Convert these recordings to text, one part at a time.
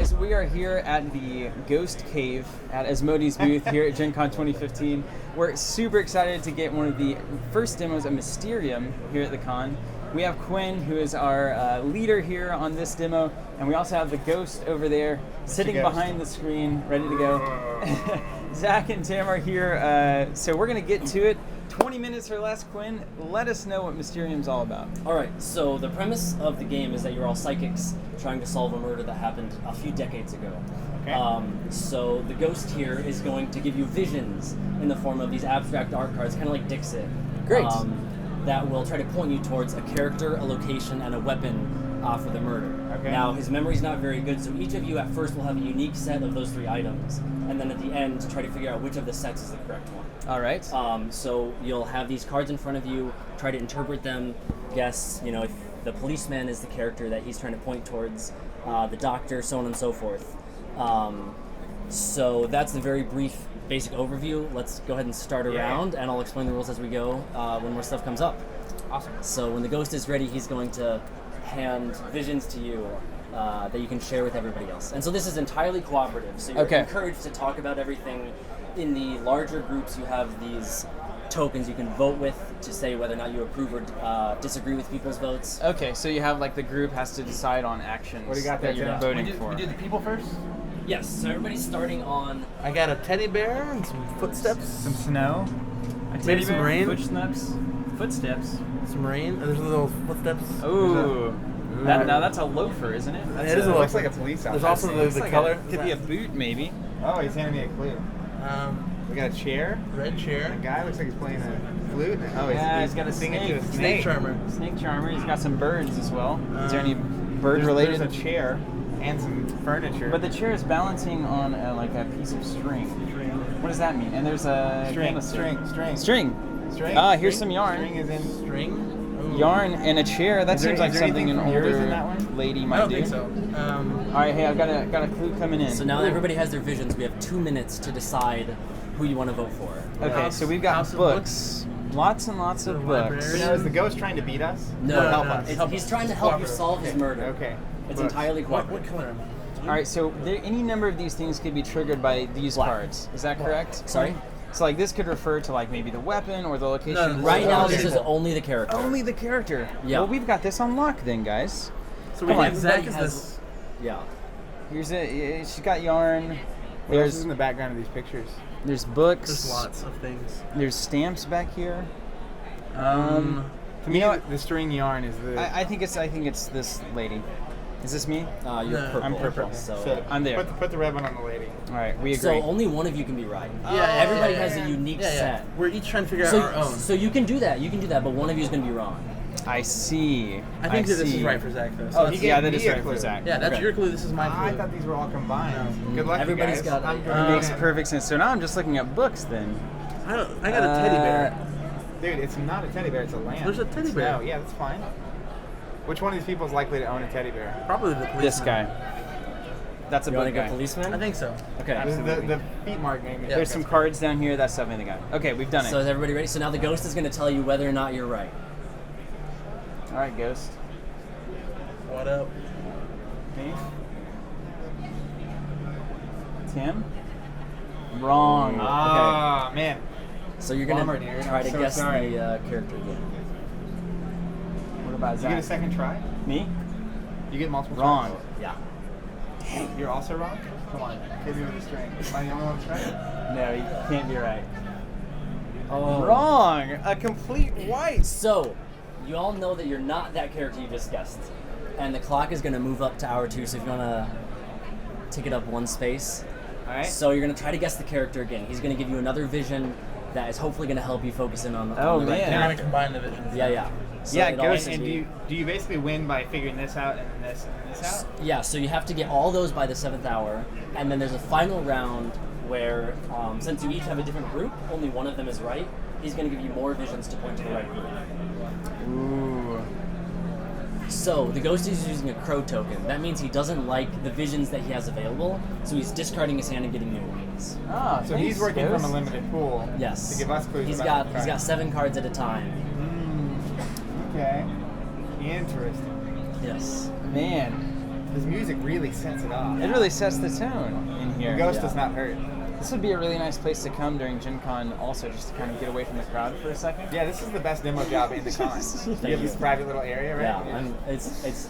guys, we are here at the Ghost Cave at Asmodee's booth here at GenCon 2015. We're super excited to get one of the first demos of Mysterium here at the con. We have Quinn, who is our leader here on this demo, and we also have the Ghost over there sitting behind the screen, ready to go. Zach and Tam are here, so we're going to get to it. 20 minutes or less. Quinn, let us know what Mysterium's all about. Alright, so the premise of the game is that you're all psychics trying to solve a murder that happened a few decades ago. Okay. So the Ghost here is going to give you visions in the form of these abstract art cards, kind of like Dixit. Great. That will try to point you towards a character, a location, and a weapon for the murder. Okay. Now, his memory's not very good, so each of you at first will have a unique set of those 3 items, and then at the end, try to figure out which of the sets is the correct one. All right. So you'll have these cards in front of you, try to interpret them, guess, if the policeman is the character that he's trying to point towards, the doctor, so on and so forth. So that's the very brief, basic overview. Let's go ahead and start around, and I'll explain the rules as we go when more stuff comes up. Awesome. So when the Ghost is ready, he's going to hand visions to you that you can share with everybody else. And so this is entirely cooperative, so you're encouraged to talk about everything. In the larger groups, you have these tokens you can vote with to say whether or not you approve or disagree with people's votes. Okay, so you have the group has to decide on actions. What do you got there, that you're voting for? We do the people first? Yes, so everybody's starting on... I got a teddy bear and some footsteps. Some snow. Maybe some rain. Footsteps. Some rain. There's little footsteps. Ooh. Now that's a loafer, isn't it? It is a loafer. Looks like a police officer. There's also the color. Could be a boot, maybe. Oh, he's handing me a clue. We got a chair. Red chair. A guy looks like he's playing a flute. Oh, he's got a singing to a Snake charmer. Snake charmer. He's got some birds as well. Is there any bird-related? There's a chair and some furniture. But the chair is balancing on a piece of string. What does that mean? And there's a string. Here's some yarn. String is in string. Ooh. Yarn and a chair. That seems like something an older lady might do. I don't think so. All right, hey, I've got a clue coming in. So now that everybody has their visions, we have 2 minutes to decide who you want to vote for. Okay, so we've got books. Lots and lots of books. Now, is the Ghost trying to beat us? No, or help us? He's trying to help you solve his murder. Okay. It's entirely cooperative. What color? All right, so any number of these things could be triggered by these cards. Is that correct? Sorry? So this could refer to maybe the weapon or the location. No, Right now, this is only the character. Only the character. Yeah. Well, we've got this on lock then, guys. So we Everybody have Zach is has- this. Yeah. Here's she's got yarn. What else is in the background of these pictures? There's books. There's lots of things. There's stamps back here. To me, you know what? the string yarn is the... I think it's this lady. Is this me? You're No. purple. I'm purple. So I'm there. Put the red one on the lady. All right, we agree. So only one of you can be right. Everybody has a unique set. We're each trying to figure out our own. So you can do that, but one of you is going to be wrong. I see. I think that this is right for Zach, though. So Oh, that's- yeah, that is me a right for clue. Zach. Yeah, that's Okay. your clue. This is my clue. I thought these were all combined. Good luck, Everybody's you guys. got It makes perfect sense. So now I'm just looking at books then. I got a teddy bear. Dude, it's not a teddy bear, it's a lamb. There's a teddy bear. No, yeah, that's fine. Which one of these people is likely to own a teddy bear? Probably the policeman. This guy. That's a You want book to go guy. policeman? I think so. Okay. The feet mark name. Yeah. There's some cards down here. That's definitely the guy. Okay, we've done it. So is everybody ready? So now the Ghost is going to tell you whether or not you're right. All right, Ghost. What up? Me? Tim? Wrong. Ah, man. So you're going Bummer, to dude. try I'm to so guess sorry. the character again. Okay. What about Did you get a Zach? second try? Me? You get multiple Wrong. tries? Yeah. You're also wrong? Come on. Hit me with a string. Am I the only one that's right? No, you can't be right. Oh. Wrong. A complete white. So, you all know that you're not that character you just guessed. And the clock is going to move up to hour 2, so if you want to tick it up 1 space. All right. So you're going to try to guess the character again. He's going to give you another vision that is hopefully going to help you focus in on Oh, on the right man. They're path. going to combine the visions. Yeah. So Yeah, it all Ghost, has to And be- do you basically win by figuring this out and then this and this out? Yeah, so you have to get all those by the 7th hour, and then there's a final round where, since you each have a different group, only one of them is right. He's going to give you more visions to point to the right group. Ooh. So the Ghost is using a crow token. That means he doesn't like the visions that he has available, so he's discarding his hand and getting new ones. Oh, So he's working from a limited pool. Yes. To give us clues. He's about got 7 cards at a time. Okay. Interesting. Yes. Man. This music really sets it off. It really sets the tone in here. The ghost does not hurt. This would be a really nice place to come during GenCon also, just to kind of get away from the crowd for a second. Yeah, this is the best demo job in the con. You have this private little area, right? Yeah,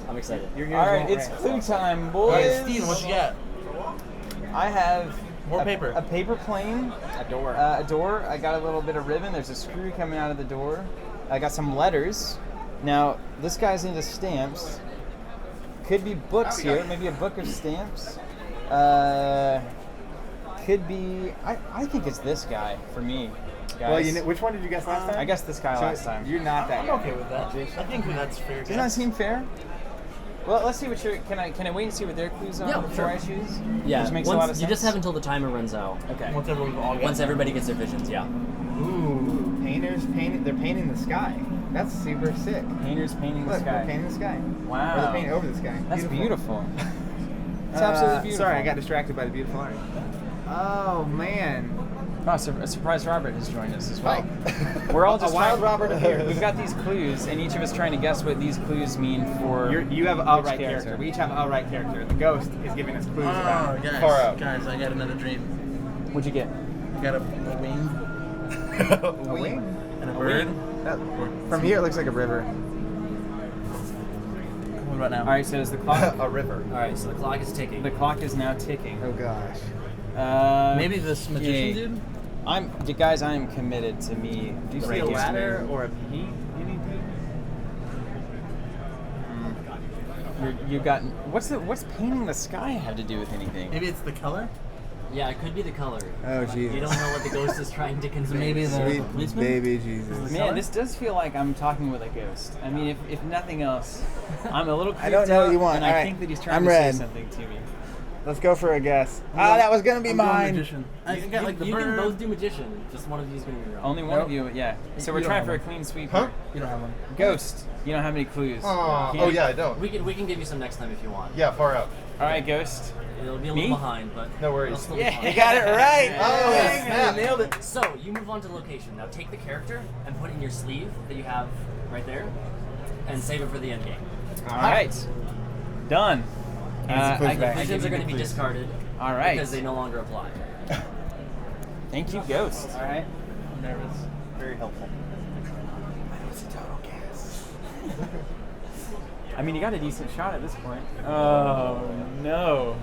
I'm excited. Your All right, won't it's rant. clue time, All boys. right, Steven, what you got? I have More paper. A paper plane. A door. A door. I got a little bit of ribbon. There's a screw coming out of the door. I got some letters. Now, this guy's into stamps. Could be books here. Maybe a book of stamps. Could be... I think it's this guy for me, guys. Well, which one did you guess last time? I guessed this guy last time. You're not that I'm guy. okay with that. I think that's fair. Doesn't that seem fair? Well, let's see what your... Can I wait and see what their clues are before I choose? Yeah, Which makes a lot of sense. You just have until the timer runs out. Okay. Once everybody gets their visions, yeah. Ooh, painters painting. They're painting the sky. That's super sick. Painters painting the Look, sky. they're painting the sky. Wow. Or they're painting over the sky. That's beautiful. It's absolutely beautiful. Sorry, I got distracted by the beautiful art. Oh man. Oh, a surprise Robert has joined us as well. We're all just A wild Robert appears. We've got these clues, and each of us trying to guess what these clues mean for. You have a which right character. We each have a right character. The ghost is giving us clues about far out. Guys, I got another dream. What'd you get? I got a wing A wing? and a bird. From here, it looks like a river. What about now? All right, so is the clock? A river. All right, so the clock is ticking. The clock is now ticking. Oh gosh. Maybe this magician dude? You guys, I am committed to me. Do you see a breaking ladder through. or a peak? Anything? You got what's painting the sky have to do with anything? Maybe it's the color? Yeah, it could be the color. Oh Jesus. You don't know what the ghost is trying to convey. Maybe the Sweet policeman? baby Jesus. Man, this does feel like I'm talking with a ghost. I mean, if nothing else, I'm a little creeped I don't know out, what you want. and All I right. think that he's trying I'm to red. say something to me. Let's go for a guess. That was gonna be I'm going mine. magician. I got like the you bird. can both do magician. Just one of you is going to be wrong. Only one of you, yeah. So we're You don't trying have for a one. clean sweep. Huh? here. You don't have one. Ghost, you don't have any clues. Oh, Can't- yeah, I don't. We can give you some next time if you want. Yeah, far out. All right, Ghost. It'll be a Me? little behind, but No worries. it'll still Yeah. be fine. You got it right. Oh, Dang, snap. you nailed it. So you move on to the location. Now take the character and put it in your sleeve that you have right there, and save it for the end game. All right. Done. Visions are going to be discarded. All right. Because they no longer apply. Thank you, Ghost. All right. I'm nervous. Very helpful. I mean, you got a decent shot at this point. Oh, no.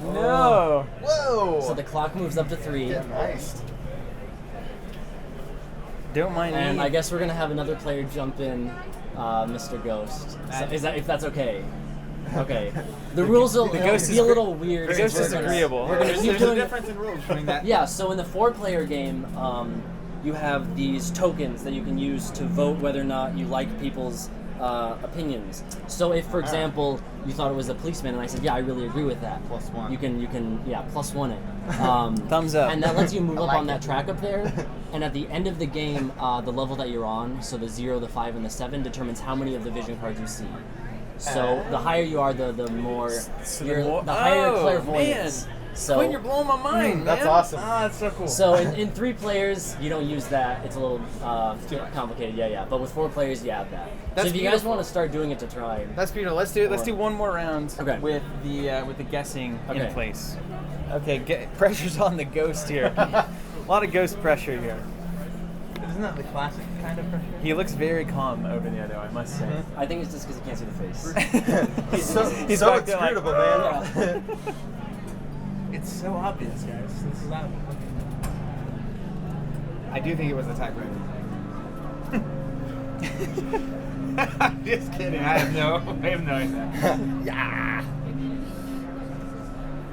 No. Whoa! So the clock moves up to 3. Yeah, nice. Don't mind And me. I guess we're gonna have another player jump in, Mr. Ghost. So is that if that's okay? Okay. The rules will the it'll ghost be is a little weird. the since ghost is we're gonna- agreeable. We're gonna keep There's a doing. difference in rules between that. Yeah. So in the 4-player game, you have these tokens that you can use to vote whether or not you like people's opinions. So if, for example, you thought it was a policeman, and I said, yeah, I really agree with that. +1. You can +1 it. Thumbs up. And that lets you move up like on that it. track up there. And at the end of the game, the level that you're on, so the 0, the 5, and the 7, determines how many of the vision cards you see. So the higher you are, the more the higher your clairvoyance. So Quinn, you're blowing my mind, That's man. awesome. Ah, that's so cool. so in 3 players, you don't use that. It's a little complicated. Yeah. But with 4 players, you have that. That's so if you guys beautiful. want to start doing it to try, That's beautiful. Let's do one more round Okay. with the guessing in Okay. place. Okay, pressure's on the ghost here. A lot of ghost pressure here. Isn't that the classic kind of pressure? He looks very calm over there, though, I must say. I think it's just because you can't see the face. He's so back there like, inscrutable, man. It's so obvious, guys. This is not. I do think it was a typewriter. I'm just kidding. I have no idea. Yeah.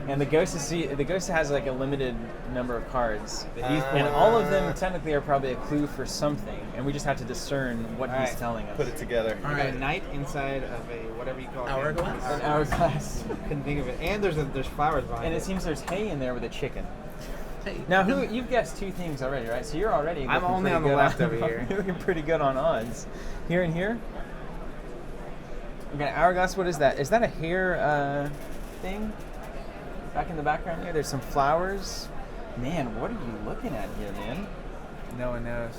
And the ghost has like a limited number of cards, He's- and all of them technically are probably a clue for something, and we just have to discern what he's Alright. telling us. Put it together. We got a knight inside of a whatever you call it. Hourglass? An hourglass. Couldn't think of it. And there's flowers behind And it. it seems there's hay in there with a chicken. Hey, Now, you've guessed 2 things already, right? So you're already. I'm looking only pretty on the good left over here. You're looking pretty good on odds. Here and here. Okay, hourglass. What is that? Is that a hair thing? Back in the background here, there's some flowers. Man, what are you looking at here, man? No one knows.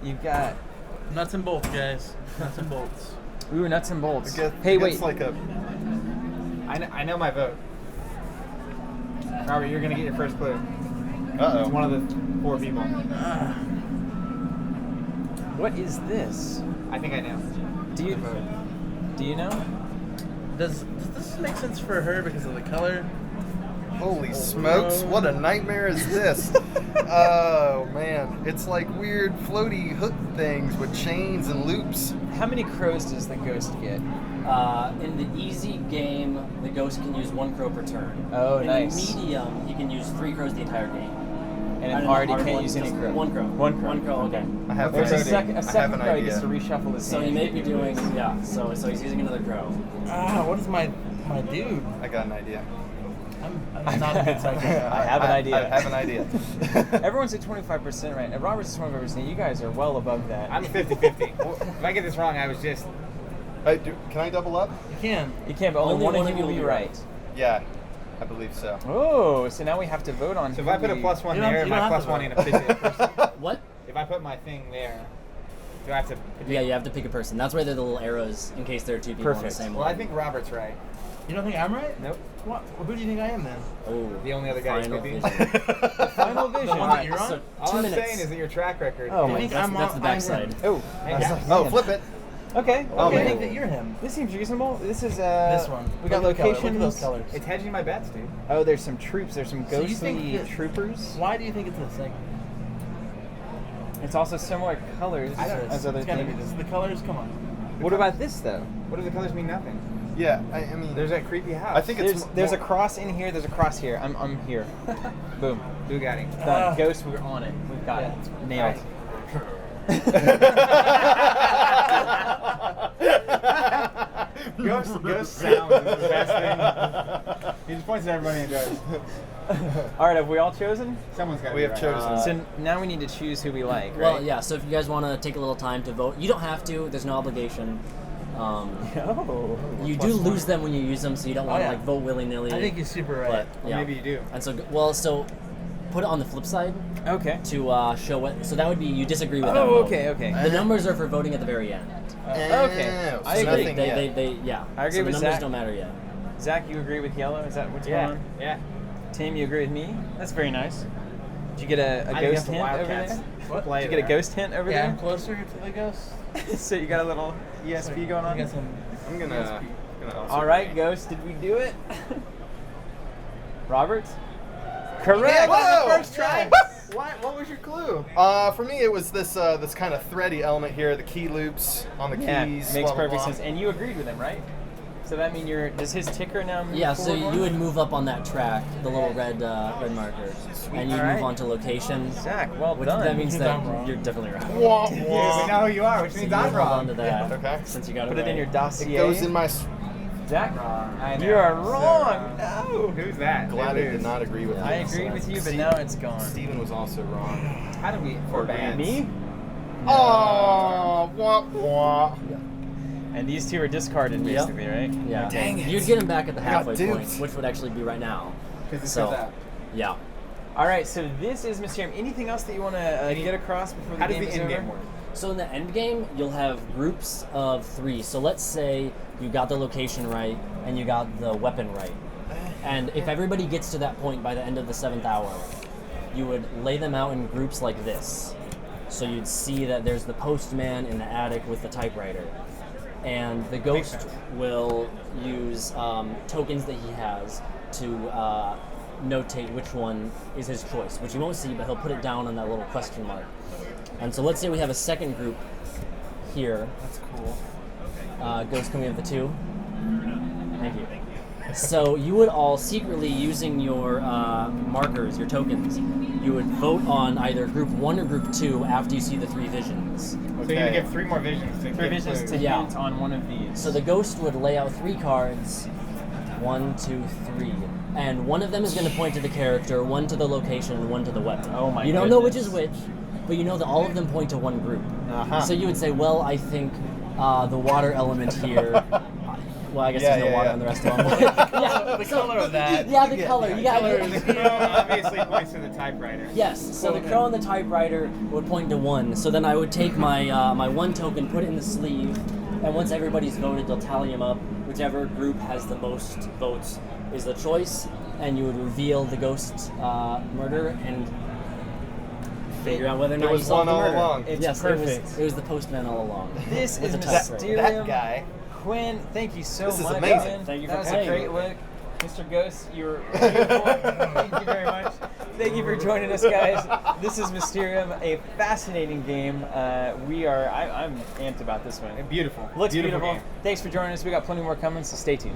You've got. nuts and bolts, guys. Nuts and bolts. Ooh, nuts and bolts. Hey, Hey, wait. Like a. I know my vote. Robert, you're gonna get your first clue. It's one of the 4 people. What is this? I think I know. Do you know? Does this make sense for her because of the color? Holy smokes! What a nightmare is this? Oh man, it's like weird floaty hook things with chains and loops. How many crows does the ghost get? In the easy game, the ghost can use 1 crow per turn. Oh, in nice. the medium, he can use 3 crows the entire game. And in hard, he can't one, use any just crow. 1 crow. 1 crow. 1 crow, okay. I have There's an a idea. second I have crow. an He gets idea. to reshuffle his So hand. he may be doing, so he's using another crow. What is my dude? I got an idea. I'm not a good psychic. I have an idea. I have an idea. Everyone's at 25% right now. Robert's at 25%. You guys are well above that. I'm 50-50. If I get this wrong, I was just... Can I double up? You can. You can't, but only Only one one of of you will you be will be right. Yeah, I believe so. Oh, so now we have to vote on. So if I put a +1 You don't- there, you my don't have to +1 ain't a particular person. What? If I put my thing there, do I have to... Yeah, you have to pick a person. That's why they're the little arrows in case there are 2 people on the Perfect. same Well, one. I think Robert's right. You don't think I'm right? Nope. What? Who do you think I am then? Oh, The only other guy who final could be. vision. Final vision. The one that you're on? So, All 2 I'm minutes. saying is that your track record... Oh I my think god. That's the backside. Oh. Hey, I was yeah. like, Oh, man. flip it. Okay. Oh, I Okay. think that you're him. This seems reasonable. This is This one. We got Look at the color. locations. Look at those colors. It's hedging my bets, dude. Oh, there's some troops. There's some So you ghostly think that- troopers. Why do you think it's the same? It's also similar colors as other It's gotta be things. this. The colors. Come on. What about this though? What do the colors mean? Nothing. Yeah, I mean, There's that creepy house. I think it's There's a more- cross in here. There's a cross here. I'm here. Boom. Bugatti. Done. Ghost. We're on it. We've got it. Nailed. Ghost sound is the best thing. He just points at everybody and goes, All right. Have we all chosen? someone's got to We be have right. chosen. So now we need to choose who we like. Right? Well, yeah. So if you guys want to take a little time to vote, you don't have to. There's no obligation. Oh. You do lose them when you use them, so you don't want to yeah. like vote willy nilly. I think you're super right. But Or maybe you do. And so so put it on the flip side Okay. to show what. So that would be you disagree with that. Oh, vote. okay. Okay. The numbers are for voting at the very end. Okay. Oh, I so agree. nothing They, yet. yeah. I agree so with the numbers Zach. don't matter yet. Zach, you agree with yellow? Is that what's Yeah. going on? Yeah. Tim, you agree with me? That's very nice. Did you get a I think ghost that's the hint over Wildcats. there? What? Play Did you get a there. ghost hint over Yeah, I'm there? closer to the ghost. So you got a little ESP going on? You got some. I'm gonna also All right, agree. Ghost, did we do it? Robert? Correct! Yeah, whoa! First try. What was your clue? For me, it was this this kind of thready element here, the key loops on the Yeah, keys. makes blah, blah, perfect blah. sense. And you agreed with him, right? So that mean does his ticker now move Yeah, so forward you one? would move up on that track, the little red marker, and you All right. move on to location. Zach, well Which done. that means Means that I'm wrong. you're definitely right. Wah, We wah. know who you are, which So means you I'm move on to wrong. that. Okay. Since you got Put it it in your right. dossier. It goes in my. Zach, I know. you are So wrong. No. Who's that? Glad I They did lose. not agree with Yeah. I this. agreed with you, but now it's gone. Steven was also wrong. How did we? For bands. Me? Oh, wah, wah. And these two are discarded, Yep. basically, right? Yeah. Dang it. You'd get him back at the I got halfway point, duped. which would actually be right now. Because it So, says that. yeah. All right, so this is Mysterium. Anything else that you want to get across before the How does game the is end over? game work? So in the end game, you'll have groups of 3. So let's say you got the location right and you got the weapon right. And if everybody gets to that point by the end of the 7th hour, you would lay them out in groups like this. So you'd see that there's the postman in the attic with the typewriter. And the ghost will use tokens that he has to notate which one is his choice, which you won't see, but he'll put it down on that little question mark. And so let's say we have a second group here. That's cool. Ghost, can we have the 2? Thank you. So you would all secretly, using your markers, your tokens, you would vote on either group 1 or group 2 after you see the 3 visions. So you're gonna give 3 more visions to 3 get visions clues. to Yeah. hint on one of these. So the ghost would lay out 3 cards, 1, 2, 3, and one of them is going to point to the character, one to the location, and one to the weapon. Oh my You don't know which goodness. is which, but you know that all of them point to one group. Uh-huh. So you would say, well, I think the water element here. Well, I guess Yeah, there's no yeah, water yeah. on the rest of them. Yeah, The color of that. yeah, the color. You got The it. crow obviously points to the typewriter. Yes, so the crow and the typewriter would point to 1. So then I would take my my 1 token, put it in the sleeve, And once everybody's voted, they'll tally them up. Whichever group has the most votes is the choice, and you would reveal the ghost murder and figure out whether or not There you was solved one the all murder. along. It's Yes, perfect. It was the postman all along. This With is the typewriter. Mysterium. That guy. Quinn, thank you so This is much. amazing. Man. Thank you that for was playing. a great look. Mr. Ghost, you were beautiful. Thank you very much. Thank you for joining us, guys. This is Mysterium, a fascinating game. I'm amped about this one. Beautiful. Looks beautiful. game. Thanks for joining us. We got plenty more coming, so stay tuned.